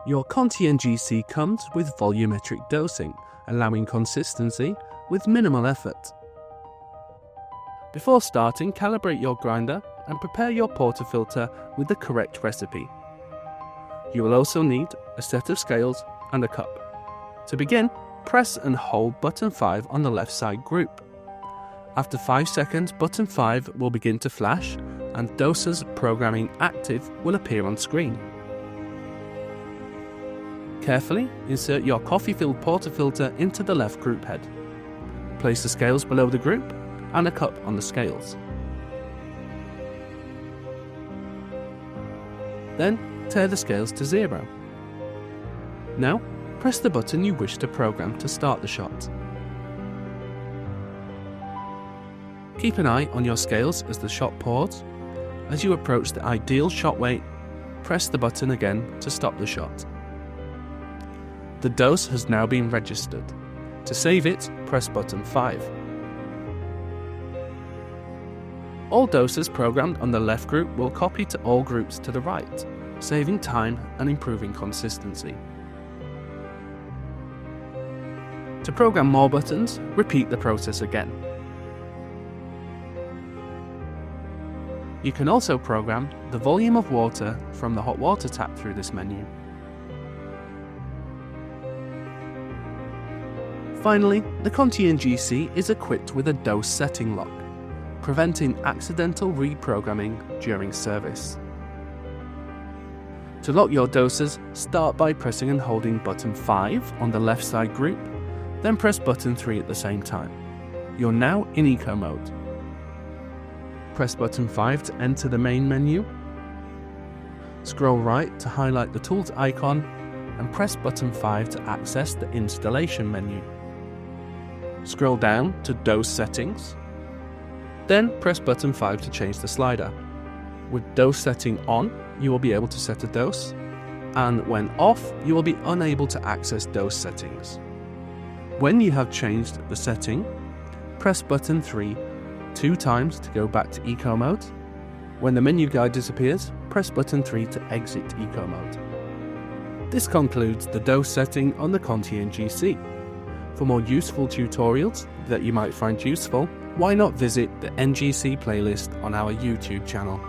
Your Conti NG-C comes with volumetric dosing, allowing consistency with minimal effort. Before starting, calibrate your grinder and prepare your portafilter with the correct recipe. You will also need a set of scales and a cup. To begin, press and hold button 5 on the left side group. After 5 seconds, button 5 will begin to flash and dosers programming active will appear on screen. Carefully insert your coffee-filled portafilter into the left group head. Place the scales below the group and a cup on the scales. Then tear the scales to 0. Now press the button you wish to program to start the shot. Keep an eye on your scales as the shot pours. As you approach the ideal shot weight, press the button again to stop the shot. The dose has now been registered. To save it, press button 5. All doses programmed on the left group will copy to all groups to the right, saving time and improving consistency. To program more buttons, repeat the process again. You can also program the volume of water from the hot water tap through this menu. Finally, the Conti NG-C is equipped with a dose setting lock, preventing accidental reprogramming during service. To lock your doses, start by pressing and holding button 5 on the left side group, then press button 3 at the same time. You're now in eco mode. Press button 5 to enter the main menu. Scroll right to highlight the tools icon and press button 5 to access the installation menu. Scroll down to dose settings. Then press button 5 to change the slider. With dose setting on, you will be able to set a dose, and when off, you will be unable to access dose settings. When you have changed the setting, press button 3 2 times to go back to eco mode. When the menu guide disappears, press button 3 to exit eco mode. This concludes the dose setting on the Conti NG-C. For more useful tutorials that you might find useful, why not visit the NG-C playlist on our YouTube channel.